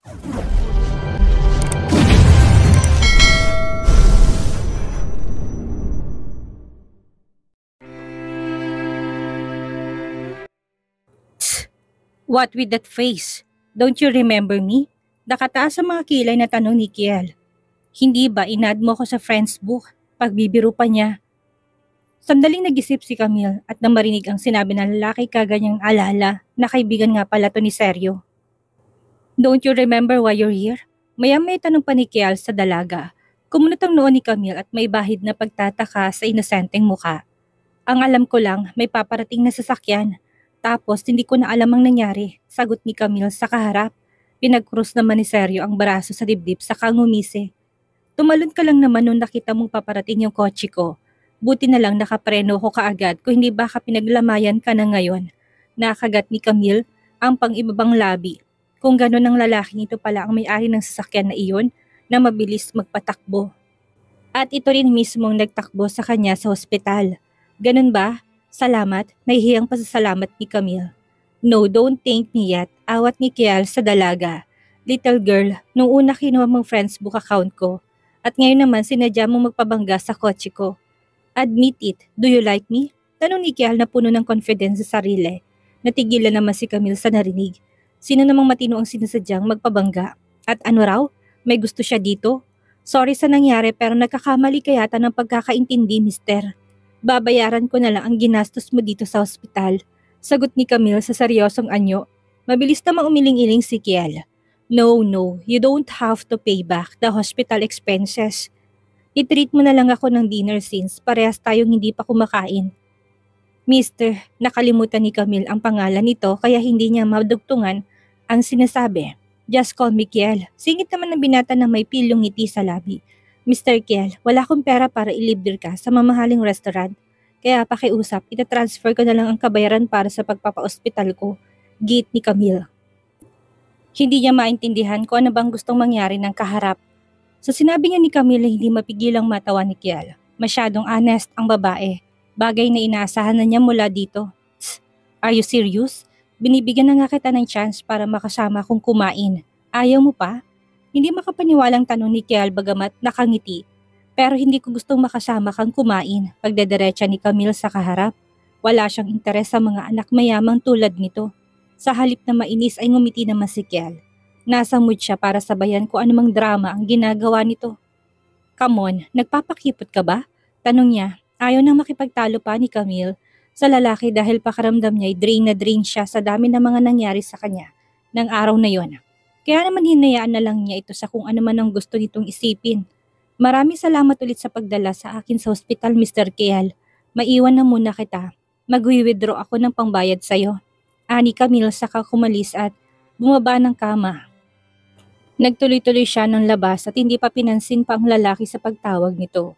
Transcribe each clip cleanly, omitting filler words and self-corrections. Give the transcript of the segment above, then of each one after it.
What with that face? Don't you remember me? Nakataas sa mga kilay na tanong ni Kiel. Hindi ba inad mo ko sa friends book? Pagbibiro pa niya. Sandaling nag-isip si Camille at nang marinig ang sinabi ng lalaki kaganyang alala na kaibigan nga pala to ni Sergio. Don't you remember why you're here? Maya-may tanong pa ni Kiel sa dalaga. Kumunot ang noo ni Camille at may bahid na pagtataka sa inosenteng muka. Ang alam ko lang, may paparating na sasakyan. Tapos hindi ko na alam ang nangyari, sagot ni Camille sa kaharap. Pinag-cross naman ni Sergio ang braso sa dibdib saka ngumisi. Tumalon ka lang naman nung nakita mong paparating yung kotse ko. Buti na lang nakapreno ko kaagad kung hindi baka pinaglamayan ka na ngayon. Nakagat ni Camille ang pang-ibabang labi. Kung gano'n ang lalaking ito pala ang may-ari ng sasakyan na iyon na mabilis magpatakbo. At ito rin mismong nagtakbo sa kanya sa ospital. Ganun ba? Salamat, nahihiyang pasasalamat ni Camille. No, don't thank me yet, awat ni Kiel sa dalaga. Little girl, nung una kinuha mong friends book account ko. At ngayon naman sinadya mong magpabangga sa kotse ko. Admit it, do you like me? Tanong ni Kiel na puno ng confidence sa sarili. Natigilan naman si Camille sa narinig. Sino namang matino ang sinasadyang magpabangga? At ano raw? May gusto siya dito? Sorry sa nangyari pero nagkakamali ka yata ng pagkakaintindi, mister. Babayaran ko na lang ang ginastos mo dito sa ospital. Sagot ni Camille sa seryosong anyo. Mabilis namang umiling-iling si Kiel. No, you don't have to pay back the hospital expenses. I-treat mo na lang ako ng dinner since parehas tayong hindi pa kumakain. Mister, nakalimutan ni Camille ang pangalan nito kaya hindi niya madugtungan ang sinasabi. Just call me Kiel. Singit naman ng binata na may pilyong ngiti sa labi. Mr. Kiel, wala akong pera para ilibre ka sa mamahaling restaurant. Kaya pakiusap, itatransfer ko na lang ang kabayaran para sa pagpapa-ospital ko. Gate ni Camille. Hindi niya maintindihan kung ano bang gustong mangyari ng kaharap. Sa sinabi niya ni Camille, hindi mapigilang matawa ni Kiel. Masyadong honest ang babae. Bagay na inaasahan na niya mula dito. Are you serious? Binibigyan na nga kita ng chance para makasama kong kumain. Ayaw mo pa? Hindi makapaniwalang tanong ni Kiel bagamat nakangiti. Pero hindi ko gustong makasama kang kumain. Pagdediretsa ni Camille sa kaharap. Wala siyang interes sa mga anak mayamang tulad nito. Sa halip na mainis ay ngumiti naman si Kiel. Nasa mood siya para sabayan kung anumang drama ang ginagawa nito. Come on, nagpapakipot ka ba? Tanong niya. Ayaw nang makipagtalo pa ni Camille sa lalaki dahil pakaramdam niya ay drain na drain siya sa dami ng mga nangyari sa kanya ng araw na yon. Kaya naman hinayaan na lang niya ito sa kung ano man ang gusto nitong isipin. Maraming salamat ulit sa pagdala sa akin sa ospital, Mr. Kiel. Maiwan na muna kita. Mag-withdraw ako ng pangbayad sa'yo. Ani Camille saka kumalis at bumaba ng kama. Nagtuloy-tuloy siya ng labas at hindi pa pinansin pa ang lalaki sa pagtawag nito.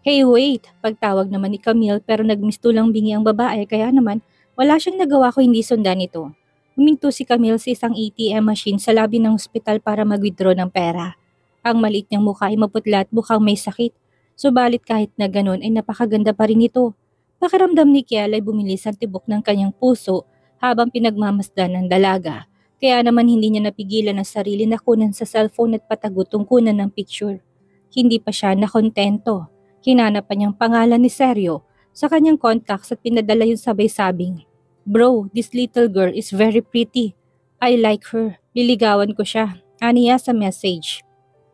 Hey wait, pagtawag naman ni Camille pero nagmistulang bingi ang babae kaya naman wala siyang nagawa ko hindi sundan ito. Huminto si Camille sa isang ATM machine sa labi ng ospital para mag-withdraw ng pera. Ang maliit niyang mukha ay maputla at mukhang may sakit. Subalit kahit na ganun ay napakaganda pa rin ito. Pakiramdam ni Kiel ay bumilis ang tibok ng kanyang puso habang pinagmamasdan ng dalaga. Kaya naman hindi niya napigilan ang sarili na kunan sa cellphone at patagutong kunan ng picture. Hindi pa siya nakontento. Hinanap pa niyang pangalan ni Sergio sa kanyang contacts at pinadala yung sabay-sabing. Bro, this little girl is very pretty. I like her. Liligawan ko siya. Aniya sa message.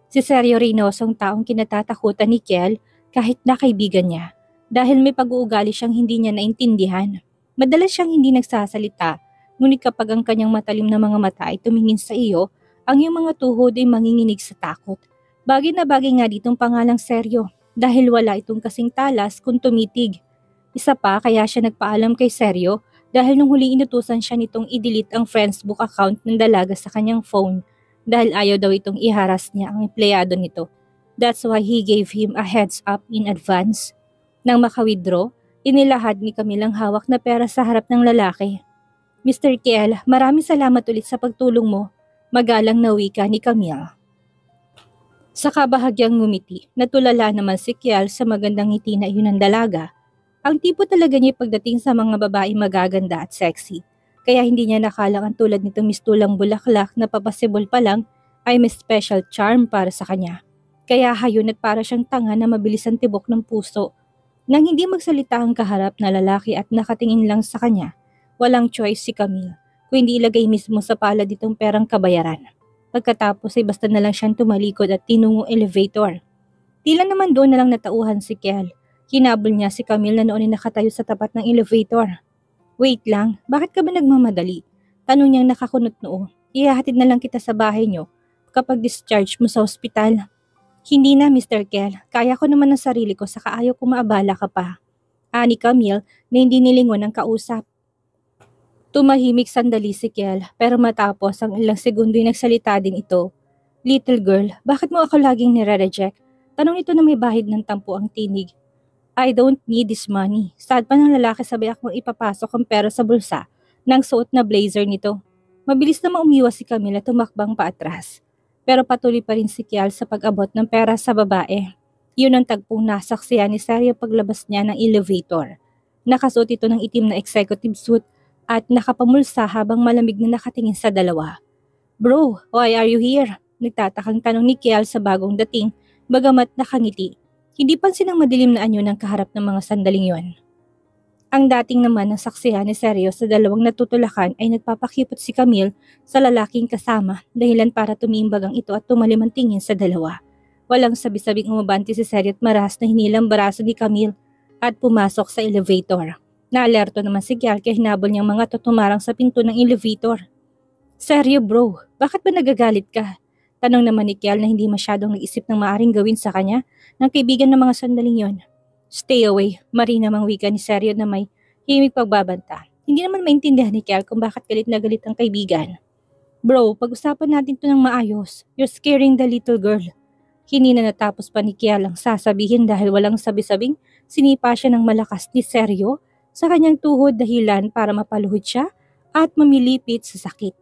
Si Sergio Reynosong taong kinatatakutan ni Kiel kahit na kaibigan niya. Dahil may pag-uugali siyang hindi niya naintindihan. Madalas siyang hindi nagsasalita. Ngunit kapag ang kanyang matalim na mga mata ay tumingin sa iyo, ang iyong mga tuhod ay manginginig sa takot. Bagay na bagay nga ditong pangalang Sergio dahil wala itong kasing talas kung tumitig. Isa pa kaya siya nagpaalam kay Sergio dahil nung huling inutusan siya nitong i-delete ang Facebook account ng dalaga sa kanyang phone dahil ayaw daw itong iharas niya ang empleyado nito. That's why he gave him a heads up in advance. Nang maka-withdraw, inilahad ni Camille ang hawak na pera sa harap ng lalaki. Mr. Kiel, maraming salamat ulit sa pagtulong mo. Magalang na wika ni Camille. Sa kabahagyang ngumiti, natulala naman si Kiel sa magandang ngiti na iyon ng dalaga. Ang tipo talaga niya pagdating sa mga babae magaganda at sexy. Kaya hindi niya nakalang ang tulad nitong mistulang bulaklak na papasibol pa lang ay may special charm para sa kanya. Kaya hayon at para siyang tanga na mabilis ang tibok ng puso. Nang hindi magsalita ang kaharap na lalaki at nakatingin lang sa kanya, walang choice si Camille, kundi ilagay mismo sa palad itong perang kabayaran. Pagkatapos ay basta na lang siyang tumalikod at tinungong elevator. Tila naman doon na lang natauhan si Kel. Hinabol niya si Camille na noon ay nakatayo sa tapat ng elevator. Wait lang, bakit ka ba nagmamadali? Tanong niyang nakakunot noo. Ihahatid na lang kita sa bahay niyo kapag discharge mo sa ospital. Hindi na, Mr. Kel. Kaya ko naman ang sarili ko saka ayaw ko maabala ka pa. Ani Camille na hindi nilingon ang kausap. Tumahimik sandali si Kel pero matapos ang ilang segundo ay nagsalita din ito. Little girl, bakit mo ako laging nire-reject? Tanong nito na may bahid ng tampo ang tinig. I don't need this money. Sad pa ng lalaki sabay akong ipapasok ang pera sa bulsa ng suot na blazer nito. Mabilis na maumiwas si Camille at tumakbang paatras. Pero patuloy pa rin si Kial sa pag-abot ng pera sa babae. Yun ang tagpong nasaksiyan ni Sergio paglabas niya ng elevator. Nakasuot ito ng itim na executive suit at nakapamulsa habang malamig na nakatingin sa dalawa. Bro, why are you here? Nagtatakang tanong ni Kial sa bagong dating, bagamat nakangiti. Hindi pansin ang madilim na anyo ng kaharap ng mga sandaling yon. Ang dating naman ng saksihan ni Sergio sa dalawang natutulakan ay nagpapakipot si Camille sa lalaking kasama dahilan para tumimbag ang ito at tumalim ang tingin sa dalawa. Walang sabi-sabing umabante si Sergio at maras na hinilang baraso ni Camille at pumasok sa elevator. Naalerto naman si Kial kaya hinabol niyang mga tutumarang sa pinto ng elevator. Sergio bro, bakit ba nagagalit ka? Tanong naman ni Kial na hindi masyadong nag-isip ng maaring gawin sa kanya ng kaibigan ng mga sandaling yon. Stay away, marina mang wika ni Sergio na may himig pagbabanta. Hindi naman maintindihan ni Kial kung bakit galit na galit ang kaibigan. Bro, pag-usapan natin to ng maayos. You're scaring the little girl. Hindi na natapos pa ni Kial ang sasabihin dahil walang sabi-sabing sinipa siya ng malakas ni Sergio sa kanyang tuhod dahilan para mapaluhod siya at mamilipit sa sakit.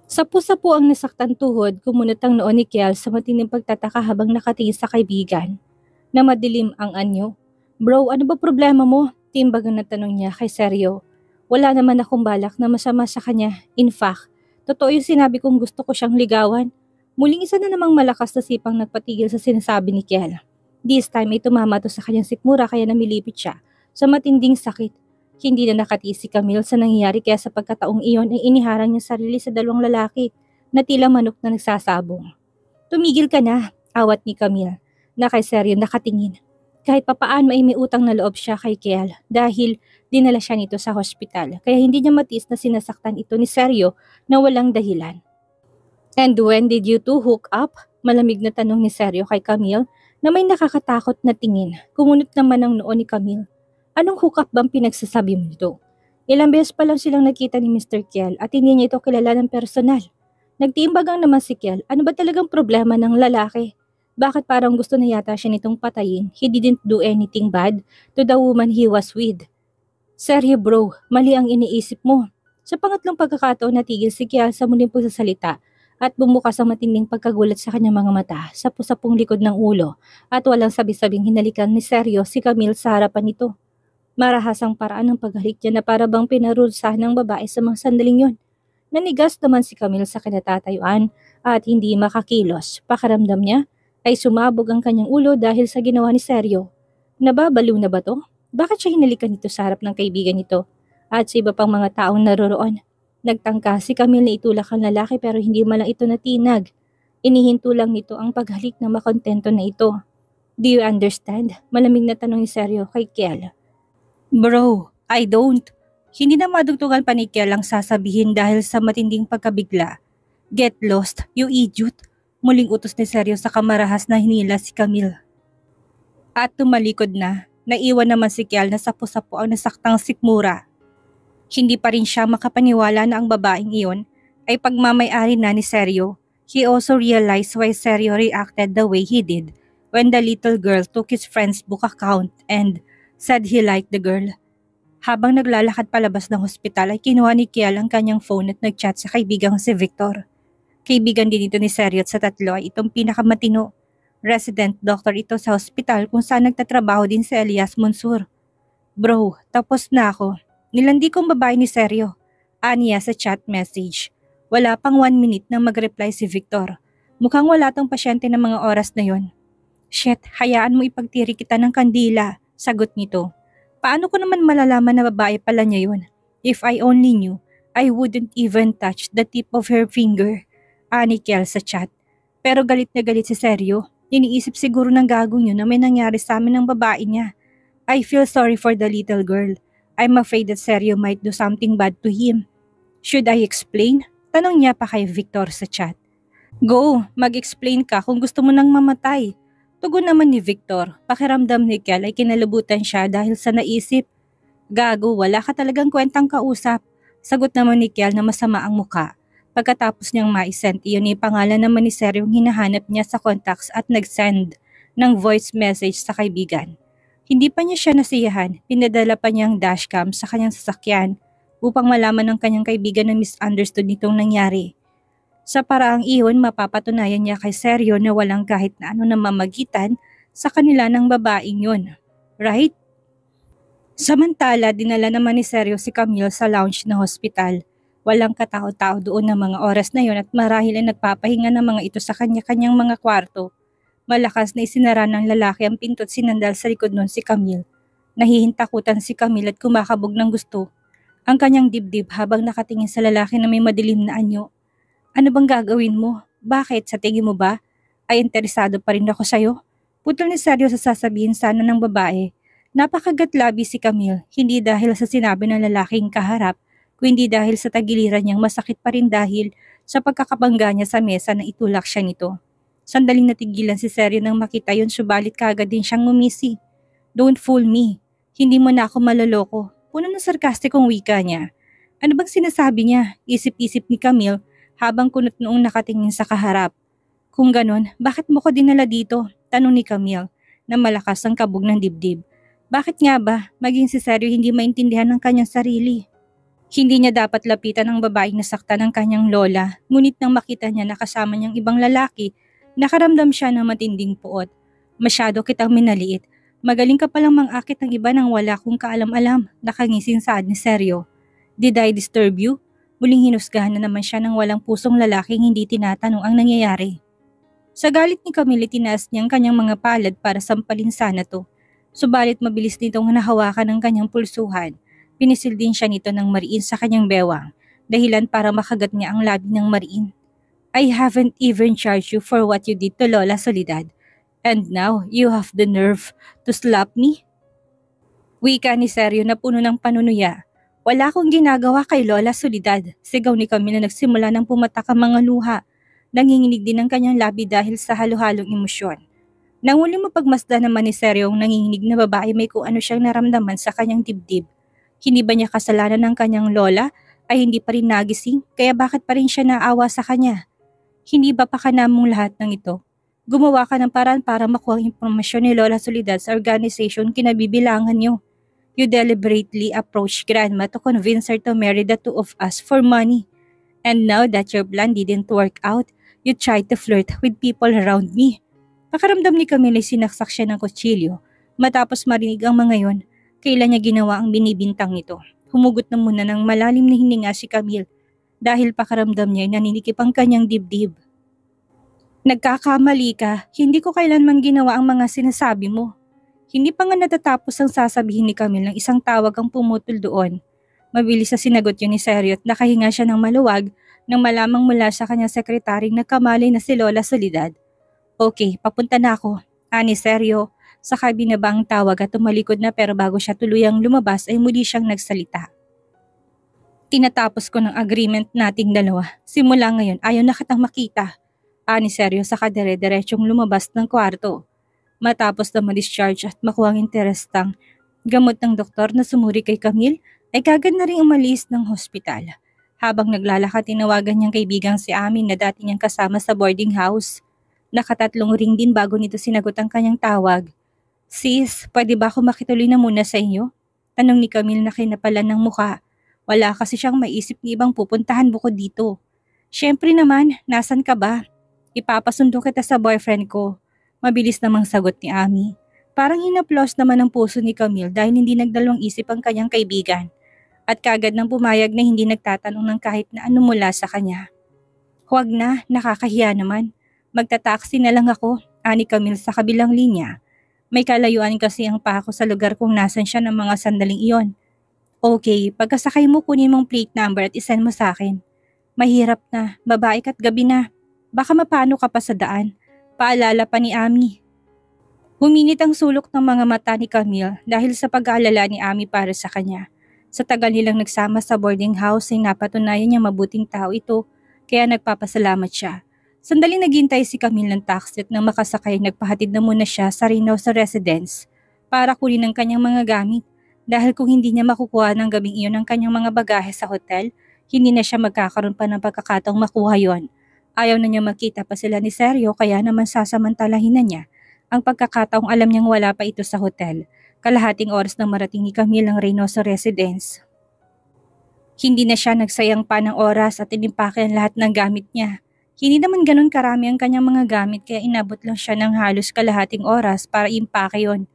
Sapu-sapu ang nasaktan tuhod, kumunot ang noon ni Kial sa matinding pagtataka habang nakatingin sa kaibigan. Na madilim ang anyo. Bro, ano ba problema mo? Timbagan na tanong niya kay Sergio. Wala naman akong balak na masama sa kanya. In fact, totoo yung sinabi kong gusto ko siyang ligawan. Muling isa na namang malakas na sipang nagpatigil sa sinasabi ni Kiel. This time ay tumama to sa kanyang sikmura kaya namilipit siya sa matinding sakit. Hindi na nakatiis si Camille sa nangyayari kaya sa pagkataong iyon ay iniharang niya sarili sa dalawang lalaki na tila manok na nagsasabong. Tumigil ka na, awat ni Camille. Na kay Sergio nakatingin. Kahit papaano ay may utang na loob siya kay Kiel dahil dinala siya nito sa hospital kaya hindi niya matiis na sinasaktan ito ni Sergio na walang dahilan. And when did you two hook up? Malamig na tanong ni Sergio kay Camille na may nakakatakot na tingin. Kumunot naman ang noo ni Camille. Anong hook up bang pinagsasabi mo nito? Ilang beses pa lang silang nakita ni Mr. Kiel at hindi niya ito kilala ng personal. Nagtiimbagang naman si Kiel, ano ba talagang problema ng lalaki? Bakit parang gusto na yata siya nitong patayin? He didn't do anything bad to the woman he was with. Sergio bro, mali ang iniisip mo. Sa pangatlong pagkakataon natigil si Kial sa muling pagsasalita at bumukas ang matinding pagkagulat sa kanyang mga mata sa pusapong likod ng ulo at walang sabi-sabing hinalikan ni Sergio si Camille sa harapan nito. Marahas ang paraan ng paghalik niya na para bang pinarulsahan ng babae sa mga sandaling yon. Nanigas naman si Camille sa kinatatayuan at hindi makakilos. Pakiramdam niya ay sumabog ang kanyang ulo dahil sa ginawa ni Sergio. Nababaliw na ba to? Bakit siya hinalikan nito sa harap ng kaibigan nito? At sa iba pang mga taong naroroon. Nagtangka si Camille na itulak ang lalaki pero hindi man lang ito natinag. Inihinto lang nito ang paghalik na makontento na ito. Do you understand? Malamig na tanong ni Sergio kay Kiel. Bro, I don't. Hindi na madugtugan pa ni Kiel ang sasabihin dahil sa matinding pagkabigla. Get lost, you idiot. Muling utos ni Sergio sa kamarahas na hinila si Camille. At tumalikod na, naiwan naman si Kiel na sapo-sapo ang nasaktang sikmura. Hindi pa rin siya makapaniwala na ang babaeng iyon ay pagmamay-ari na ni Sergio. He also realized why Sergio reacted the way he did when the little girl took his friend's book account and said he liked the girl. Habang naglalakad palabas ng hospital ay kinuha ni Kiel ang kanyang phone at nagchat sa kaibigang si Victor. Kaibigan din ito ni Sergio at sa tatlo ay itong pinakamatino. Resident doctor ito sa hospital kung saan nagtatrabaho din si Elias Monsur. Bro, tapos na ako. Nilandi kong babae ni Sergio. Aniya sa chat message. Wala pang 1 minute nang mag-reply si Victor. Mukhang wala tong pasyente ng mga oras na yon. Shit, hayaan mo ipagtiri kita ng kandila, sagot nito. Paano ko naman malalaman na babae pala niya yun? If I only knew, I wouldn't even touch the tip of her finger. Ani Kel sa chat. Pero galit na galit si Seryo. Iniisip siguro ng gagong yun na may nangyari sa amin ng babae niya. I feel sorry for the little girl. I'm afraid that Seryo might do something bad to him. Should I explain? Tanong niya pa kay Victor sa chat. Go, mag-explain ka kung gusto mo nang mamatay. Tugon naman ni Victor, pakiramdam ni Kel ay kinalabutan siya dahil sa naisip. Gago, wala ka talagang kwentang kausap. Sagot naman ni Kel na masama ang muka. Pagkatapos niyang ma-send iyon ay pangalan naman ni Sir yung hinahanap niya sa contacts at nag-send ng voice message sa kaibigan. Hindi pa niya siya nasiyahan, pinadala pa niya ang dashcam sa kanyang sasakyan upang malaman ng kanyang kaibigan na misunderstood nitong nangyari. Sa paraang iyon, mapapatunayan niya kay Seryo na walang kahit na ano na mamagitan sa kanila ng babaeng yun. Right? Samantala, dinala naman ni Seryo si Camille sa lounge ng hospital. Walang katao-tao doon ng mga oras na yon at marahil ay nagpapahinga ng mga ito sa kanya-kanyang mga kwarto. Malakas na isinara ng lalaki ang pinto at sinandal sa likod nun si Camille. Nahihintakutan si Camille at kumakabog ng gusto. Ang kanyang dibdib habang nakatingin sa lalaki na may madilim na anyo. Ano bang gagawin mo? Bakit? Sa tingin mo ba? Ay interesado pa rin ako sa'yo? Putol ni Seryo sa sasabihin sana ng babae. Napakagatlabi si Camille, hindi dahil sa sinabi ng lalaking kaharap, kundi dahil sa tagiliran niyang masakit pa rin dahil sa pagkakabangga niya sa mesa na itulak siya nito. Sandaling natigilan si Seryo nang makita yun subalit kaagad din siyang ngumisi. Don't fool me. Hindi mo na ako maloloko. Puno ng sarkastikong wika niya. Ano bang sinasabi niya? Isip-isip ni Camille habang kunot noong nakatingin sa kaharap. Kung ganon, bakit mo ko dinala dito? Tanong ni Camille na malakas ang kabog ng dibdib. Bakit nga ba maging si Seryo hindi maintindihan ng kanyang sarili? Hindi niya dapat lapitan ang babaeng nasaktan ng kanyang lola, ngunit nang makita niya na kasama niyang ibang lalaki, nakaramdam siya ng matinding puot. Masyado kitang minaliit. Magaling ka palang mang-akit ng iba nang wala kong kaalam-alam, nakangising saad ni Seryo. Did I disturb you? Muling hinusgahan na naman siya ng walang pusong lalaking hindi tinatanong ang nangyayari. Sa galit ni Camille, tinaas niyang kanyang mga palad para sampalin sana to. Subalit mabilis nitong nahawakan ng kanyang pulsuhan. Pinisil din siya nito ng mariin sa kanyang bewang, dahilan para makagat niya ang labi ng mariin. I haven't even charged you for what you did to Lola Soledad. And now, you have the nerve to slap me? Wika ni Seryo na puno ng panunuya. Wala akong ginagawa kay Lola Soledad. Sigaw ni Camille na nagsimula ng pumatak ang mga luha. Nanginginig din ang kanyang labi dahil sa halo-halong emosyon. Nang muling mapagmasdan naman ni Seryo ang nanginginig na babae may kung ano siyang naramdaman sa kanyang dibdib. Hindi ba niya kasalanan ng kanyang lola ay hindi pa rin nagising kaya bakit pa rin siya naawa sa kanya? Hindi ba pakanamong lahat ng ito? Gumawa ka ng paraan para makuha ang impormasyon ni Lola Soledad sa organization kinabibilangan niyo. You deliberately approached Grandma to convince her to marry the two of us for money. And now that your plan didn't work out, you tried to flirt with people around me. Pakaramdam ni Camille sinaksak siya ng kutsilyo. Matapos marinig ang mga yon, kailan niya ginawa ang binibintang nito. Humugot na muna ng malalim na hininga si Camille dahil pakaramdam niya ay naninikip ang kanyang dibdib. Nagkakamali ka, hindi ko kailanman ginawa ang mga sinasabi mo. Hindi pa nga natatapos ang sasabihin ni Camille nang isang tawag ang pumutol doon. Mabilis na sinagot yun ni Seryo at nakahinga siya ng maluwag nang malamang mula sa kanyang sekretaring nagkamali na si Lola Soledad. Okay, papunta na ako. Ani Seryo, saka binaba ang tawag at tumalikod na pero bago siya tuluyang lumabas ay muli siyang nagsalita. Tinatapos ko ng agreement nating dalawa. Simula ngayon ayaw na kitang makita. Ani Seryo saka dire-diretsong lumabas ng kwarto. Matapos na ma-discharge at makuha ang interestang gamot ng doktor na sumuri kay Camille, ay kagad na rin umalis ng hospital. Habang naglalakad, tinawagan niyang kaibigang si Amin na dati niyang kasama sa boarding house. Nakatatlong ring din bago nito sinagot ang kanyang tawag. Sis, pwede ba ako makituloy na muna sa inyo? Tanong ni Camille na kinapalan ng mukha. Wala kasi siyang maisip ng ibang pupuntahan bukod dito. Siyempre naman, nasan ka ba? Ipapasundo kita sa boyfriend ko. Mabilis namang sagot ni Ami. Parang hinaplos naman ang puso ni Camille dahil hindi nagdalawang isip ang kanyang kaibigan. At kagad nang pumayag na hindi nagtatanong ng kahit na ano mula sa kanya. Huwag na, nakakahiya naman. Magta-taxi na lang ako, ani Camille sa kabilang linya. May kalayuan kasi ang pako sa lugar kung nasan siya ng mga sandaling iyon. Okay, pagkasakay mo kunin mong plate number at isend mo sa akin. Mahirap na, babae ka't gabi na. Baka mapano ka pa sa daan. Paalala pa ni Ami. Huminit ang sulok ng mga mata ni Camille dahil sa pag-aalala ni Ami para sa kanya. Sa tagal nilang nagsama sa boarding house ay napatunayan niya mabuting tao ito, kaya nagpapasalamat siya. Sandaling naghintay si Camille ng taxi at nang makasakay nagpahatid na muna siya sa Reynosa residence para kunin ang kanyang mga gamit dahil kung hindi niya makukuha ng gabing iyon ang kanyang mga bagahe sa hotel, hindi na siya magkakaroon pa ng pagkakataong makuha yon. Ayaw na niya makita pa sila ni Sergio kaya naman sasamantalahin na niya ang pagkakataong alam niyang wala pa ito sa hotel. Kalahating oras na marating ni Camille ang Reynosa residence. Hindi na siya nagsayang pa ng oras at inimpake ang lahat ng gamit niya. Hindi naman ganun karami ang kanyang mga gamit kaya inabot lang siya ng halos kalahating oras para impake yon.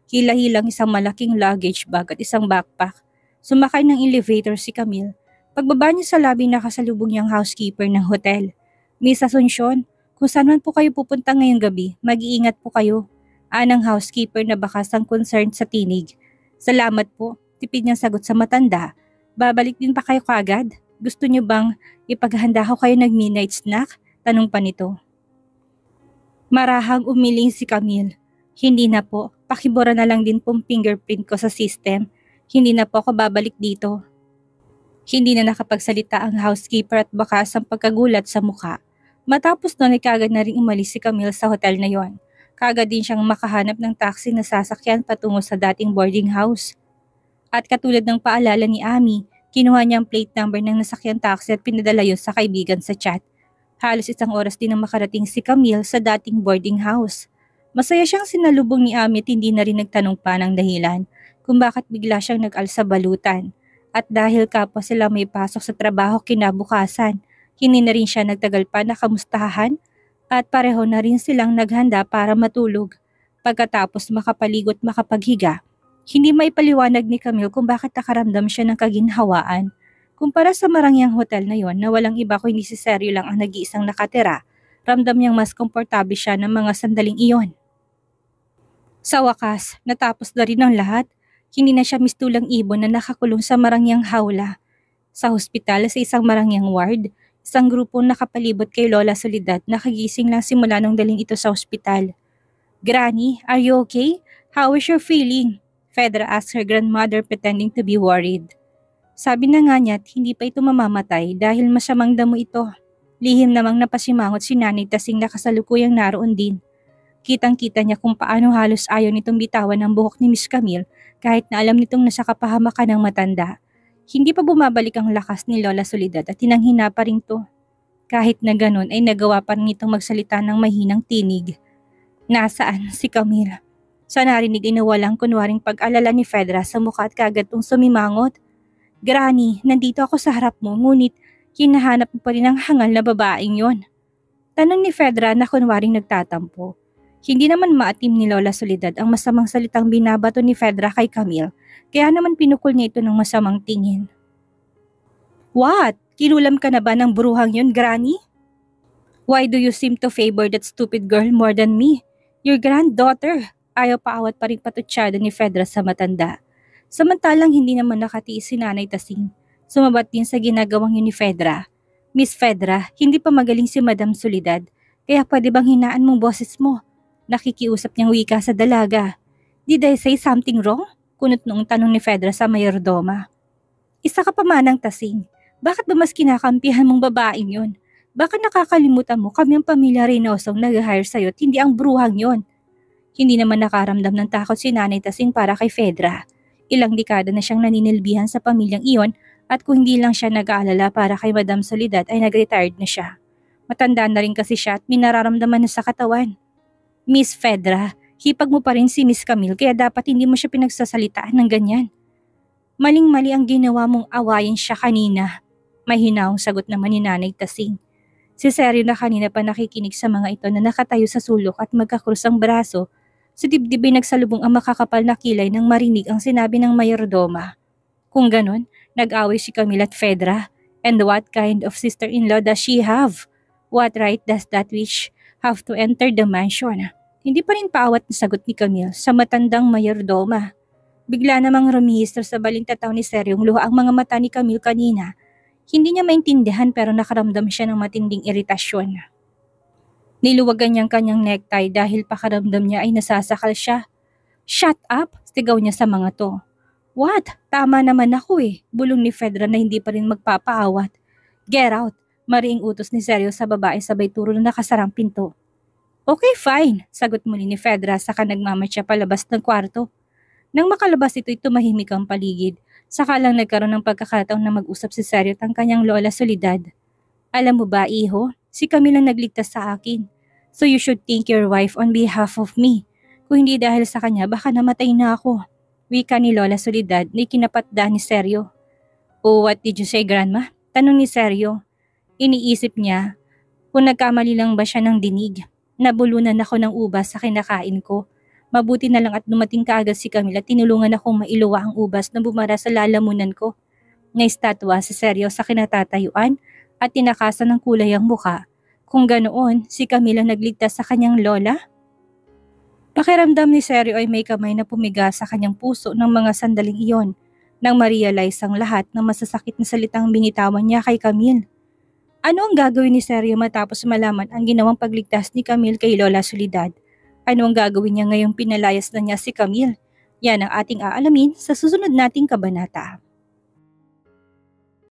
Hila-hilang isang malaking luggage bag at isang backpack. Sumakay ng elevator si Camille. Pagbaba niya sa lobby nakasalubong niyang housekeeper ng hotel. Miss Asuncion, kung saan man po kayo pupunta ngayong gabi, mag-iingat po kayo. Anang housekeeper na bakas ang concern sa tinig. Salamat po, tipid niyang sagot sa matanda. Babalik din pa kayo kaagad? Gusto niyo bang ipaghanda ko kayo ng midnight snack? Tanong pa nito. Marahang umiling si Camille. Hindi na po, pakibura na lang din pong fingerprint ko sa system. Hindi na po ako babalik dito. Hindi na nakapagsalita ang housekeeper at bakas ang pagkagulat sa mukha. Matapos noon ay kagad na rin umalis si Camille sa hotel na yon. Kagad din siyang makahanap ng taxi na sasakyan patungo sa dating boarding house. At katulad ng paalala ni Ami, kinuha niya ang plate number ng nasakyan taxi at pinadala yun sa kaibigan sa chat. Halos isang oras din ang makarating si Camille sa dating boarding house. Masaya siyang sinalubong ni Ami at hindi na rin nagtanong pa ng dahilan kung bakit bigla siyang nag-alsa balutan. At dahil kapwa sila may pasok sa trabaho kinabukasan, hindi na rin siya nagtagal pa na kamustahan at pareho na rin silang naghanda para matulog. Pagkatapos makapaligot makapaghiga, hindi maipaliwanag ni Camille kung bakit nakaramdam siya ng kaginhawaan. Kumpara sa marangyang hotel na yon na walang iba kundi si Sergio lang ang nag-iisang nakatira, ramdam niyang mas komportable siya ng mga sandaling iyon. Sa wakas, natapos na rin ang lahat. Hindi na siya mistulang ibon na nakakulong sa marangyang hawla. Sa hospital sa isang marangyang ward, isang grupong nakapalibot kay Lola Soledad nakagising lang simula nung daling ito sa ospital. Granny, are you okay? How is your feeling? Fedra asked her grandmother pretending to be worried. Sabi na nga niya't hindi pa ito mamamatay dahil masamang damo ito. Lihim namang napasimangot si Nanay Tasing na kasalukuyang naroon din. Kitang-kita niya kung paano halos ayaw nitong bitawan ang buhok ni Miss Camille kahit na alam nitong nasa kapahamakan ng matanda. Hindi pa bumabalik ang lakas ni Lola Soledad at tinanghina pa rin to. Kahit na ganun ay nagawa pa rin itong magsalita ng mahinang tinig. Nasaan si Camille? Sa narinig ay nawalang kunwaring pag-alala ni Fedra sa mukha at kagad tong sumimangot. Granny, nandito ako sa harap mo ngunit hinahanap mo pa rin ang hangal na babaeng yon. Tanong ni Fedra na kunwaring nagtatampo. Hindi naman maatim ni Lola Soledad ang masamang salitang binabato ni Fedra kay Camille, kaya naman pinukol niya ito ng masamang tingin. What? Kinulam ka na ba ng bruhang yun, Granny? Why do you seem to favor that stupid girl more than me? Your granddaughter. Ayaw paawat pa rin patutsada ni Fedra sa matanda. Samantalang hindi naman nakatiis si Nanay Tasing. Sumabat din sa ginagawang yun ni Fedra. Miss Fedra, hindi pa magaling si Madam Soledad, kaya pwede bang hinaan mong boses mo? Nakikiusap niyang wika sa dalaga. Did I say something wrong? Kunot noong tanong ni Fedra sa mayordoma. Isa ka pa manang Tasing. Bakit ba mas kinakampihan mong babaeng yon? Baka nakakalimutan mo kami ang pamilya Reynosong nag-hire sa'yo at hindi ang bruhang yon. Hindi naman nakaramdam ng takot si Nanay Tasing para kay Fedra. Ilang dekada na siyang naninilbihan sa pamilyang iyon at kung hindi lang siya nag-aalala para kay Madam Soledad ay nag-retired na siya. Matanda na rin kasi siya at may nararamdaman na sa katawan. Miss Fedra, hipag mo pa rin si Miss Camille kaya dapat hindi mo siya pinagsasalitaan ng ganyan. Maling-mali ang ginawa mong awayin siya kanina. Mahinaong sagot naman ni Nanay Tasing. Si Sergio na kanina pa nakikinig sa mga ito na nakatayo sa sulok at magkakrus ang braso, sa dibdib ay nagsalubong ang makakapal na kilay nang marinig ang sinabi ng mayordoma. Kung ganon, nag-away si Camille at Fedra. And what kind of sister-in-law does she have? What right does that witch have to enter the mansion? Hindi pa rin paawat na sagot ni Camille sa matandang mayordoma. Bigla namang rumihistro sa balintataw ni Seryong luha ang mga mata ni Camille kanina. Hindi niya maintindihan pero nakaramdam siya ng matinding iritasyon. Niluwagan niyang kanyang necktie dahil pakaramdam niya ay nasasakal siya. Shut up! Sigaw niya sa mga to. What? Tama naman ako eh. Bulong ni Fedra na hindi pa rin magpapaawat. Get out! Mariing utos ni Seryo sa babae sabay turo na nakasarang pinto. Okay, fine. Sagot muli ni Fedra saka nagmamatya palabas ng kwarto. Nang makalabas ito'y tumahimik ang paligid. Saka lang nagkaroon ng pagkakataon na mag-usap si Seryo at ang kanyang lola Soledad. Alam mo ba, iho? Si Camille ang nagligtas sa akin. So you should thank your wife on behalf of me. Kung hindi dahil sa kanya, baka namatay na ako. Wika ni Lola Soledad na ikinapatda ni Seryo. Oh, what did you say, Grandma? Tanong ni Seryo. Iniisip niya kung nagkamali lang ba siya ng dinig. Nabulunan ako ng ubas sa kinakain ko. Mabuti na lang at dumating kaagad si Camille at tinulungan akong mailuwa ang ubas na bumara sa lalamunan ko. Naistatwa si Seryo sa kinatatayuan at tinakasan ng kulay ang muka. Kung ganoon, si Camille ang nagligtas sa kanyang lola? Pakiramdam ni Seryo ay may kamay na pumiga sa kanyang puso ng mga sandaling iyon nang ma-realize ang lahat ng masasakit na salitang binitawan niya kay Camille. Ano ang gagawin ni Seryo matapos malaman ang ginawang pagligtas ni Camille kay Lola Soledad? Ano ang gagawin niya ngayong pinalayas na niya si Camille? Yan ang ating aalamin sa susunod nating kabanata.